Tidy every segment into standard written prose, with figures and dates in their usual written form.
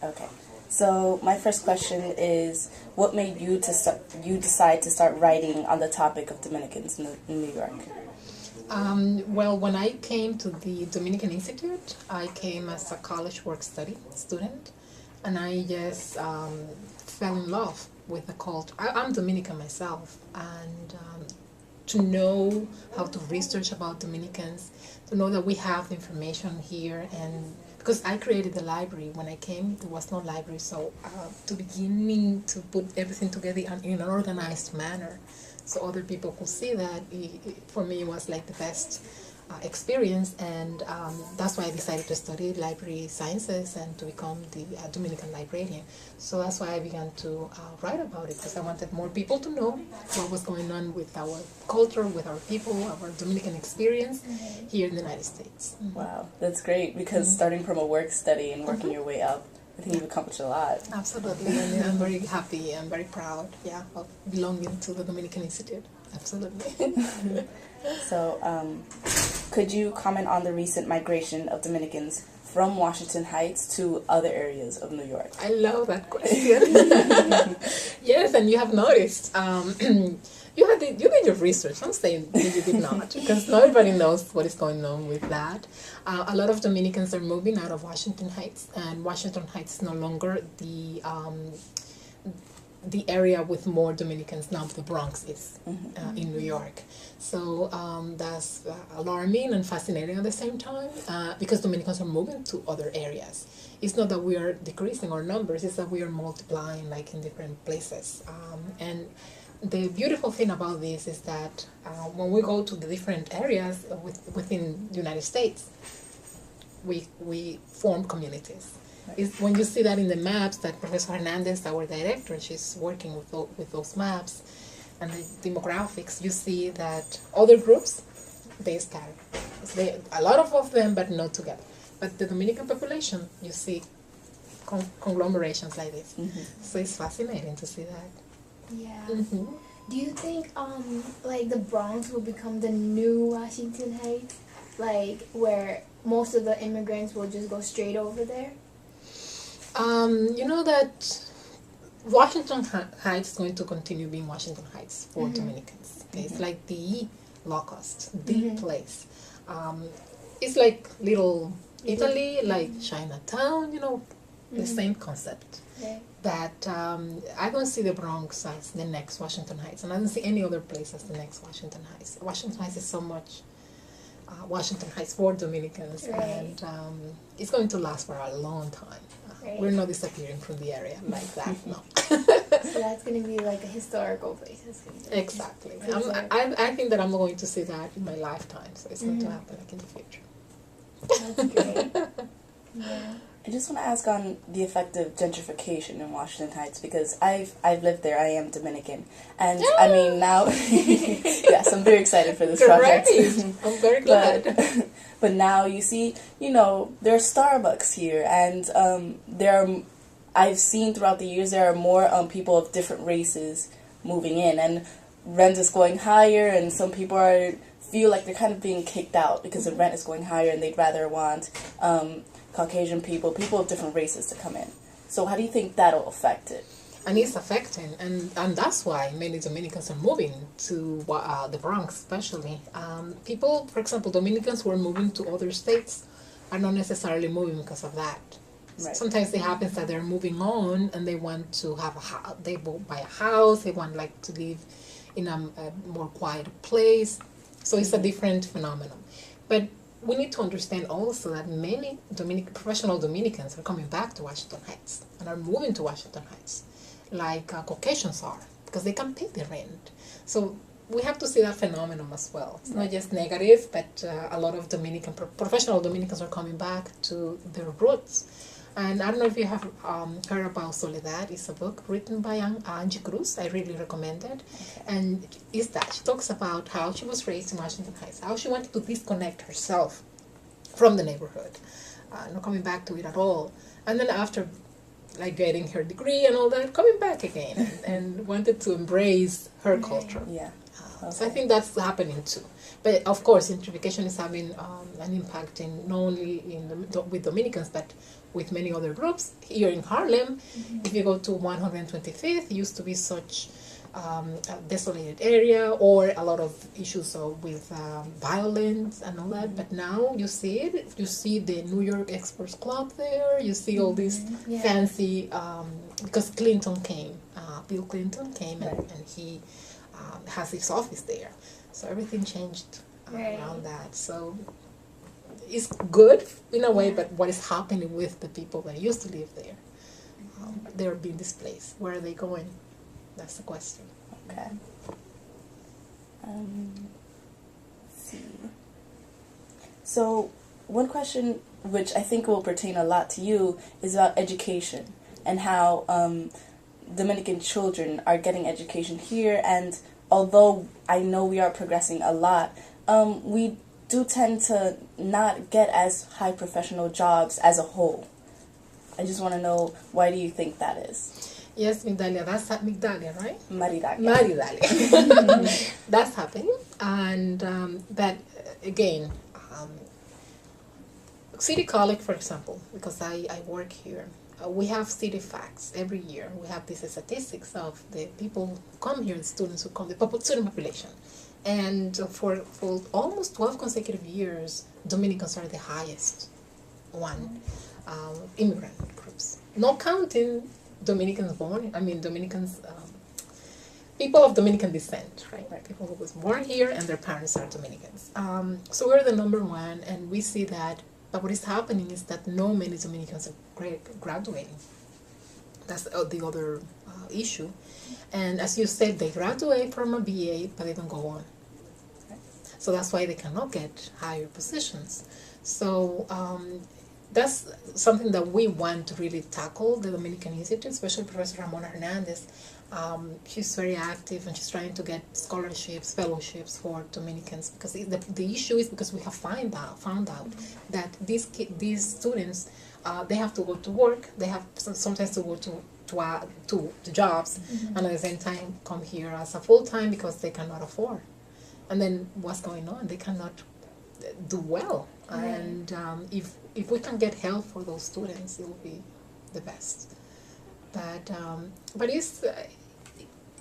Okay. So my first question is, what made you decide to start writing on the topic of Dominicans in New York? Well, when I came to the Dominican Institute, I came as a college work study student, and I just fell in love with the culture. I'm Dominican myself, and to know how to research about Dominicans, to know that we have information here, and because I created the library when I came, there was no library, so to beginning to put everything together in an organized manner, so other people could see that, for me it was like the best experience, and that's why I decided to study library sciences and to become the Dominican librarian. So that's why I began to write about it, because I wanted more people to know what was going on with our culture, with our people, our Dominican experience here in the United States. Wow, that's great, because starting from a work study and working your way up, I think you've accomplished a lot. Absolutely, and I'm very happy and very proud, of belonging to the Dominican Institute. Absolutely. So, could you comment on the recent migration of Dominicans from Washington Heights to other areas of New York? I love that question. Yes, and you have noticed. You did your research. I'm saying you did not, because not everybody knows what is going on with that. A lot of Dominicans are moving out of Washington Heights, and Washington Heights is no longer the area with more Dominicans. Now the Bronx is in New York. So that's alarming and fascinating at the same time, because Dominicans are moving to other areas. It's not that we are decreasing our numbers, it's that we are multiplying like in different places. And the beautiful thing about this is that when we go to the different areas within the United States, we form communities. Is when you see that in the maps that Professor Hernandez, our director, she's working with those maps and the demographics, you see that other groups, they scatter. A lot of them, but not together. But the Dominican population, you see conglomerations like this. So it's fascinating to see that. Yeah. Do you think like the Bronx will become the new Washington Heights, like where most of the immigrants will just go straight over there? You know that Washington Heights is going to continue being Washington Heights for Dominicans. Okay? It's like the locust, the place. It's like little Italy, like Chinatown, the same concept. Okay. That I don't see the Bronx as the next Washington Heights, and I don't see any other place as the next Washington Heights. Washington Heights is so much Washington Heights for Dominicans, and it's going to last for a long time. We're not disappearing from the area like that, no. So that's going to be like a historical place. Exactly. I think that I'm going to see that in my lifetime, so it's going to happen like in the future. That's great. Yeah. I just want to ask on the effect of gentrification in Washington Heights, because I've lived there. I am Dominican, and I mean now, yes, I'm very excited for this project. I'm very glad. But now you see, there are Starbucks here, and I've seen throughout the years there are more people of different races moving in, and rent is going higher, and some people feel like they're kind of being kicked out because the rent is going higher, and they'd rather want Caucasian people of different races to come in. So how do you think that'll affect it? And it's affecting, and that's why many Dominicans are moving to the Bronx, especially. People, for example, Dominicans who are moving to other states are not necessarily moving because of that. Right. Sometimes it happens that they're moving on and they want to have they will buy a house, they want like to live in a more quiet place. So it's a different phenomenon. But we need to understand also that many professional Dominicans are coming back to Washington Heights and are moving to Washington Heights, like Caucasians are, because they can pay the rent. So we have to see that phenomenon as well. It's not just negative, but a lot of professional Dominicans are coming back to their roots. And I don't know if you have heard about Soledad. It's a book written by Angie Cruz. I really recommend it. Okay. And it's that. She talks about how she was raised in Washington Heights, how she wanted to disconnect herself from the neighborhood, not coming back to it at all. And then after like getting her degree and all that, coming back again and wanted to embrace her culture. Yeah. So I think that's happening too. But of course, gentrification is having an impact in not only with Dominicans, but with many other groups. Here in Harlem, if you go to 125th, it used to be such a desolated area, or a lot of issues with violence and all that. But now you see it. You see the New York Exports Club there. You see all these fancy, because Clinton came, Bill Clinton came, and he has his office there. So everything changed around that. So it's good in a way, but what is happening with the people that used to live there? They're being displaced. Where are they going? That's the question. Okay. Let's see. So one question which I think will pertain a lot to you is about education and how Dominican children are getting education here. And although I know we are progressing a lot, we do tend to not get as high professional jobs as a whole. I just want to know, why do you think that is? Yes, Migdalia, that's Migdalia, right? Maridalia. That's happening. And that, again, City College, for example, because I work here, we have city facts every year. We have these statistics of the people who come here, the students who come, the student population. And for almost 12 consecutive years, Dominicans are the highest one, immigrant groups. Not counting Dominicans people of Dominican descent, right? People who was born here and their parents are Dominicans. So we're the number one, and we see that. But what is happening is that no many Dominicans are graduating. That's the other issue. And as you said, they graduate from a BA, but they don't go on. So that's why they cannot get higher positions. So that's something that we want to really tackle, the Dominican Institute, especially Professor Ramona Hernandez. She's very active, and she's trying to get scholarships, fellowships for Dominicans, because the issue is because we have found out that these students, they have to go to work, they have sometimes to go to jobs, and at the same time come here as a full-time because they cannot afford. And then what's going on? They cannot do well. And if we can get help for those students, it will be the best. But it's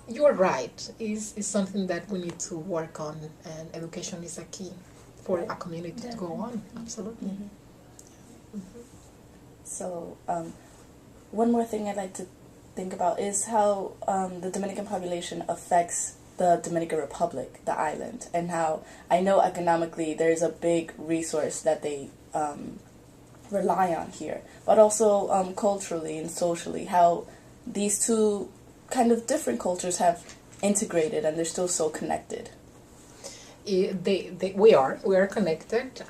you're right. It's something that we need to work on, and education is a key for a community to go on. Absolutely. So one more thing I'd like to think about is how the Dominican population affects the Dominican Republic, the island, and how I know economically there's a big resource that they rely on here, but also culturally and socially, how these two kind of different cultures have integrated and they're still so connected. We are connected,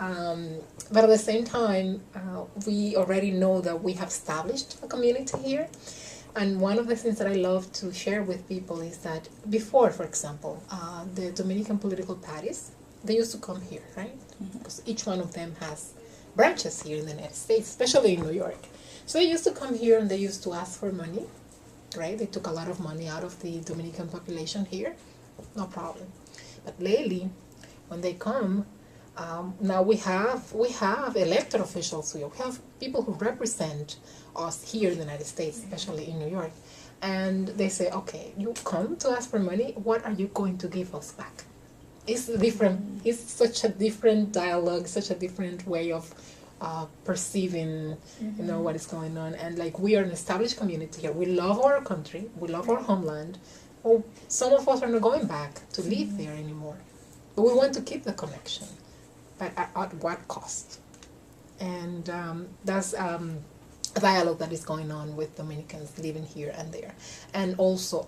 but at the same time, we already know that we have established a community here. And one of the things that I love to share with people is that before, for example, the Dominican political parties, they used to come here, right? Because each one of them has branches here in the United States, especially in New York. So they used to come here and they used to ask for money, right? They took a lot of money out of the Dominican population here, no problem. But lately, when they come, now we have elected officials here. We have people who represent us here in the United States, especially in New York. And they say, okay, you come to ask for money, what are you going to give us back? It's different. It's such a different dialogue, such a different way of perceiving, what is going on. And like, we are an established community here. We love our country. We love our homeland. Well, some of us are not going back to live there anymore. But we want to keep the connection. But at what cost? And that's a dialogue that is going on with Dominicans living here and there. And also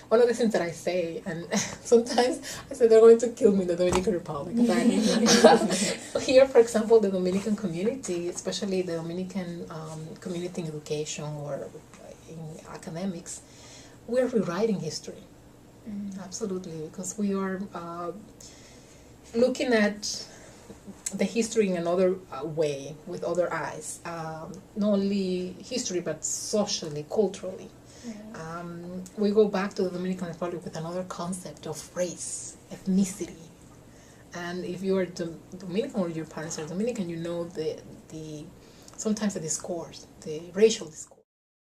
one of the things that I say, and sometimes I say they're going to kill me in the Dominican Republic. But here, for example, the Dominican community, especially the Dominican community in education or in academics, we're rewriting history. Absolutely, because we are looking at the history in another way, with other eyes, not only history but socially, culturally. We go back to the Dominican Republic with another concept of race, ethnicity. And if you are Dominican or your parents are Dominican, you know the sometimes the discourse, the racial discourse.